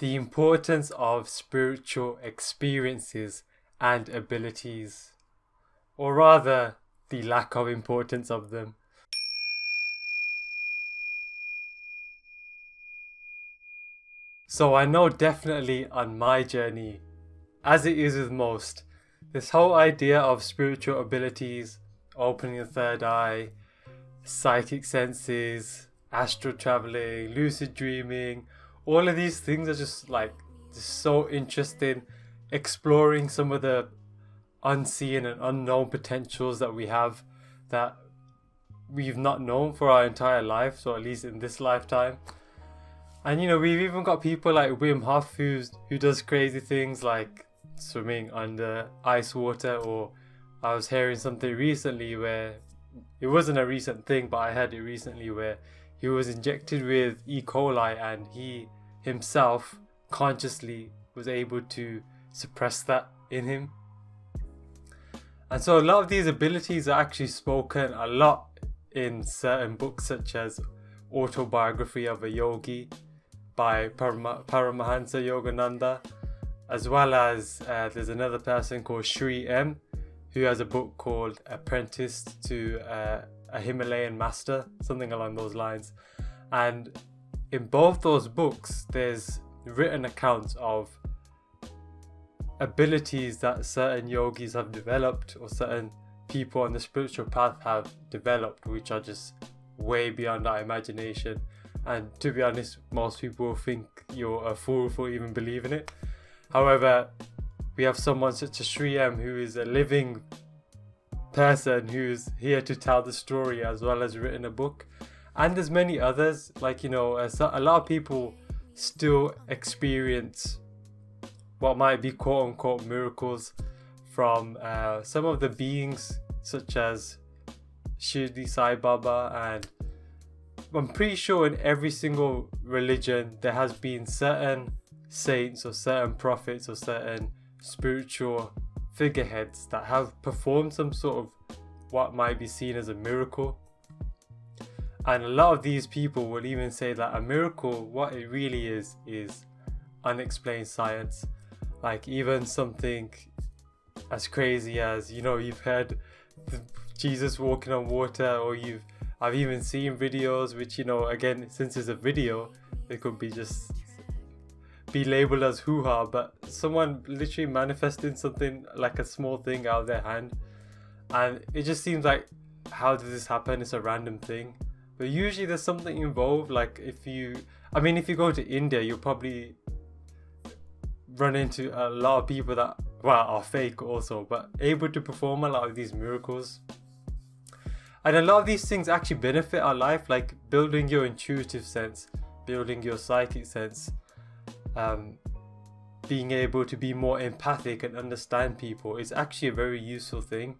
the importance of spiritual experiences and abilities, or rather, the lack of importance of them. So I know definitely on my journey, as it is with most, this whole idea of spiritual abilities, opening the third eye, psychic senses, astral traveling, lucid dreaming, all of these things are just so interesting. Exploring some of the unseen and unknown potentials that we have that we've not known for our entire life, so at least in this lifetime. And we've even got people like Wim Hof who does crazy things like swimming under ice water, or I was hearing something recently where it wasn't a recent thing, but I heard it recently where he was injected with E. coli and he himself consciously was able to suppress that in him. And so a lot of these abilities are actually spoken a lot in certain books, such as Autobiography of a Yogi by Paramahansa Yogananda, as well as there's another person called Sri M, who has a book called Apprentice to a Himalayan Master, something along those lines. And in both those books, there's written accounts of abilities that certain yogis have developed, or certain people on the spiritual path have developed, which are just way beyond our imagination. And to be honest, most people will think you're a fool for even believing it. However, we have someone such as Sri M, who is a living person who's here to tell the story, as well as written a book. And there's many others, a lot of people still experience what might be quote unquote miracles from some of the beings, such as Shirdi Sai Baba. And I'm pretty sure in every single religion there has been certain saints or certain prophets or certain spiritual figureheads that have performed some sort of what might be seen as a miracle. And a lot of these people will even say that a miracle, what it really is unexplained science. Like even something as crazy as, you've heard Jesus walking on water, or I've even seen videos which, again, since it's a video, it could be labeled as hoo-ha, but someone literally manifesting something like a small thing out of their hand. And it just seems like, how does this happen? It's a random thing. But usually there's something involved. Like if you go to India, you'll probably run into a lot of people that, are fake also, but able to perform a lot of these miracles. And a lot of these things actually benefit our life, like building your intuitive sense, building your psychic sense, being able to be more empathic and understand people is actually a very useful thing.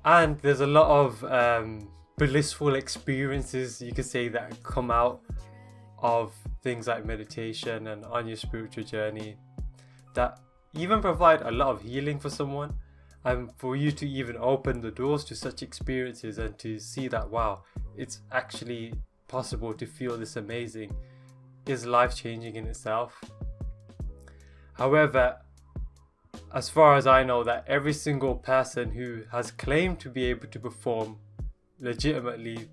And there's a lot of blissful experiences, you could say, that come out of things like meditation and on your spiritual journey, that even provide a lot of healing for someone. And for you to even open the doors to such experiences and to see that, wow, it's actually possible to feel this amazing, is life-changing in itself. However, as far as I know, that every single person who has claimed to be able to perform legitimately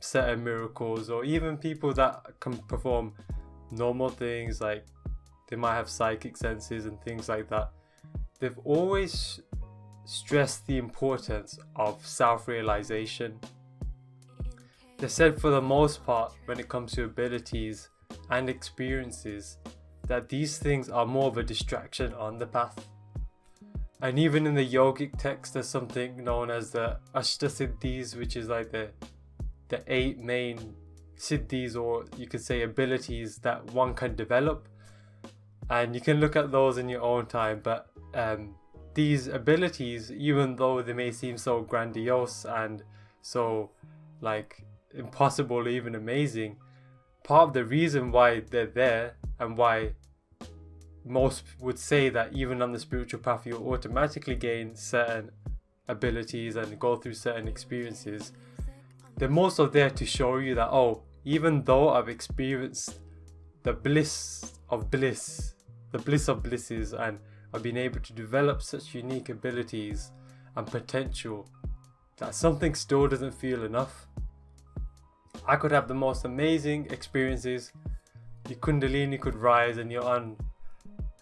certain miracles, or even people that can perform normal things, like they might have psychic senses and things like that, they've always stressed the importance of self-realization. They said for the most part, when it comes to abilities and experiences, that these things are more of a distraction on the path. And even in the yogic text, there's something known as the Ashtasiddhis, which is like the 8 main siddhis, or you could say abilities that one can develop. And you can look at those in your own time, but these abilities, even though they may seem so grandiose and so impossible or even amazing, part of the reason why they're there, and why most would say that even on the spiritual path you'll automatically gain certain abilities and go through certain experiences, they're more so there to show you that, oh, even though I've experienced the bliss of blisses, and of being able to develop such unique abilities and potential that something still doesn't feel enough. I could have the most amazing experiences. Your kundalini could rise and you're on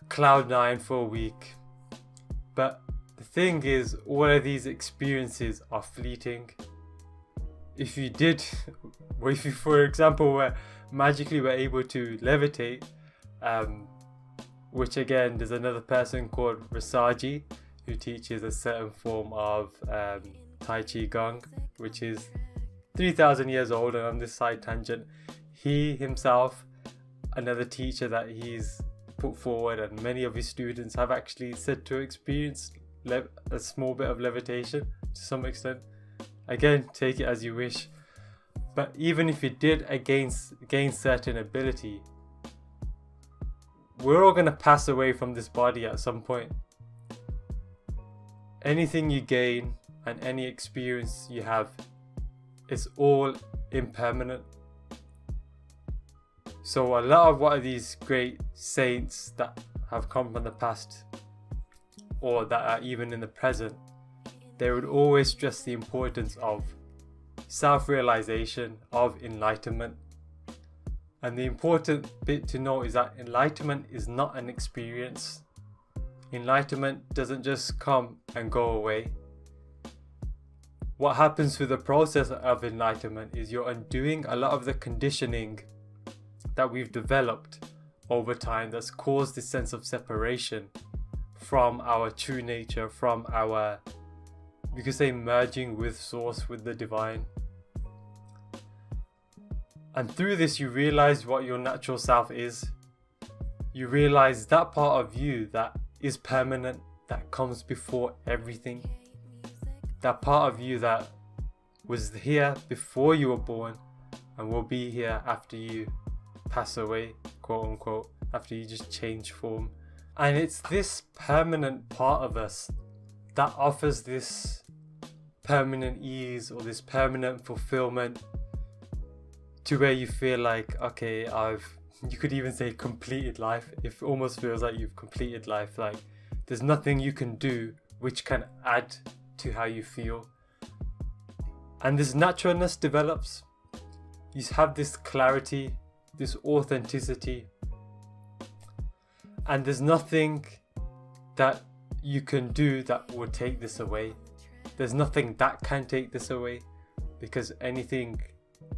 cloud 9 for a week. But the thing is, all of these experiences are fleeting. If you, for example, were able to levitate, which again, there's another person called Rasaji who teaches a certain form of Tai Chi Gong, which is 3,000 years old. And on this side tangent, he himself, another teacher that he's put forward, and many of his students have actually said to experience a small bit of levitation to some extent. Again, take it as you wish. But even if you did gain certain ability, we're all going to pass away from this body at some point. Anything you gain and any experience you have is all impermanent. So a lot of what are these great saints that have come from the past, or that are even in the present, they would always stress the importance of self-realization, of enlightenment. And the important bit to know is that enlightenment is not an experience. Enlightenment doesn't just come and go away. What happens through the process of enlightenment is you're undoing a lot of the conditioning that we've developed over time that's caused this sense of separation from our true nature, from our, you could say, merging with source, with the divine. And through this you realize what your natural self is. You realize that part of you that is permanent, that comes before everything. That part of you that was here before you were born and will be here after you pass away, quote unquote, after you just change form. And it's this permanent part of us that offers this permanent ease or this permanent fulfillment, to where you feel like, okay, you could even say completed life. It almost feels like you've completed life. Like there's nothing you can do which can add to how you feel. And this naturalness develops. You have this clarity, this authenticity. And there's nothing that you can do that will take this away. There's nothing that can take this away, because anything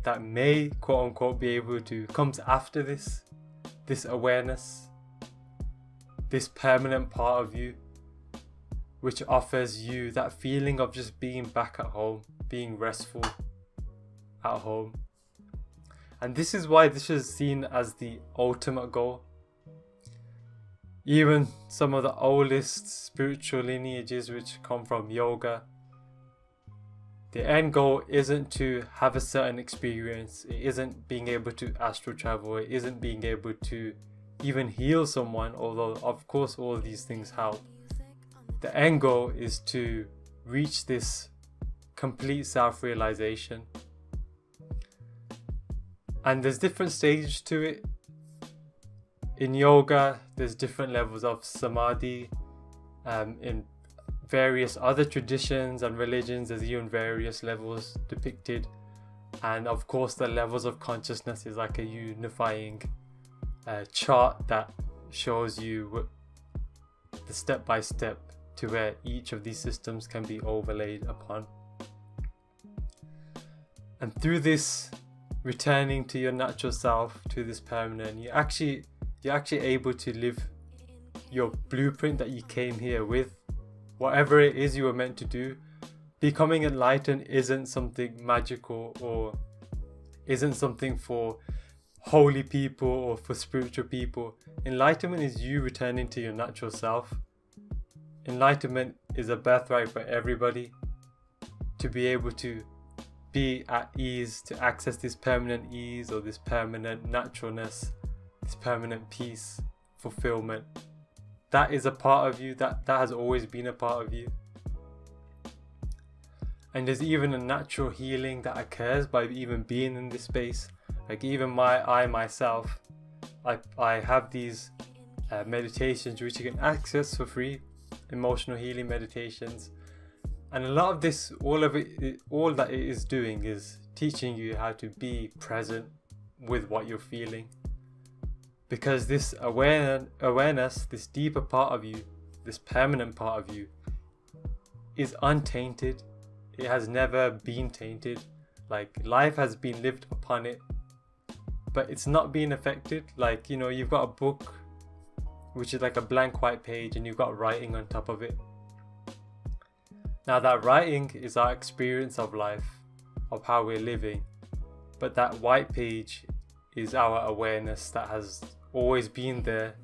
that may, quote unquote, be able to comes after this awareness, this permanent part of you, which offers you that feeling of just being back at home, being restful at home. And this is why this is seen as the ultimate goal. Even some of the oldest spiritual lineages which come from yoga, the end goal isn't to have a certain experience. It isn't being able to astral travel. It isn't being able to even heal someone, although of course all of these things help. The end goal is to reach this complete self-realization. And there's different stages to it. In yoga, there's different levels of samadhi. In various other traditions and religions, there's even various levels depicted. And of course, the levels of consciousness is like a unifying chart that shows you the step by step to where each of these systems can be overlaid upon. And through this returning to your natural self, to this permanent, you're actually able to live your blueprint that you came here with. Whatever it is you were meant to do, becoming enlightened isn't something magical or isn't something for holy people or for spiritual people. Enlightenment is you returning to your natural self. Enlightenment is a birthright for everybody to be able to be at ease, to access this permanent ease or this permanent naturalness, this permanent peace, fulfillment. That is a part of you, that has always been a part of you. And there's even a natural healing that occurs by even being in this space. Like even myself, I have these meditations which you can access for free, emotional healing meditations, and a lot of this, all that it is doing is teaching you how to be present with what you're feeling, because this awareness, this deeper part of you, this permanent part of you, is untainted. It has never been tainted. Like, life has been lived upon it, but it's not being affected. Like, you know, you've got a book which is like a blank white page, and you've got writing on top of it. Now, that writing is our experience of life, of how we're living, but that white page is our awareness that has always been there,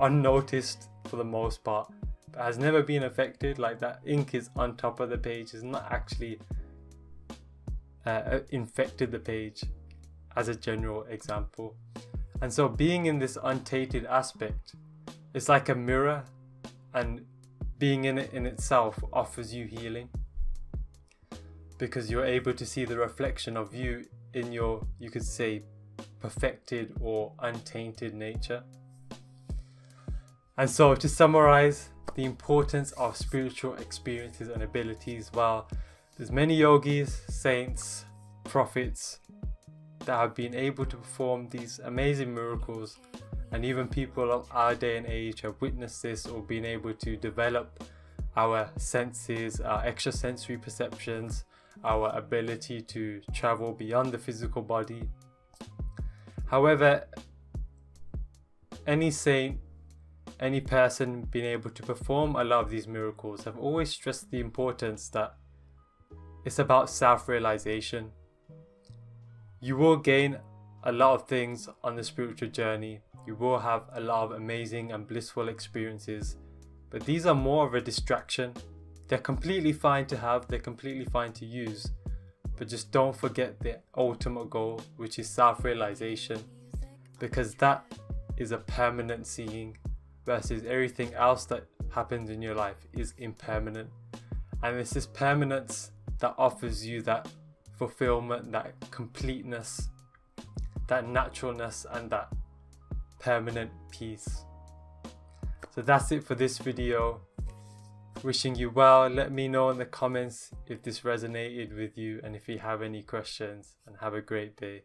unnoticed for the most part, but has never been affected. Like, that ink is on top of the page, is not actually infected the page, as a general example. And so being in this untainted aspect, it's like a mirror, and being in it in itself offers you healing, because you're able to see the reflection of you in your, you could say, perfected or untainted nature. And so, to summarize the importance of spiritual experiences and abilities, well, there's many yogis, saints, prophets that have been able to perform these amazing miracles, and even people of our day and age have witnessed this or been able to develop our senses, our extrasensory perceptions, our ability to travel beyond the physical body. However, any saint, any person being able to perform a lot of these miracles have always stressed the importance that it's about self-realization. You will gain a lot of things on the spiritual journey. You will have a lot of amazing and blissful experiences, but these are more of a distraction. They're completely fine to have, they're completely fine to use, but just don't forget the ultimate goal, which is self-realization, because that is a permanent seeing, versus everything else that happens in your life is impermanent. And it's this permanence that offers you that fulfillment, that completeness, that naturalness, and that permanent peace. So that's it for this video. Wishing you well. Let me know in the comments if this resonated with you and if you have any questions, and have a great day.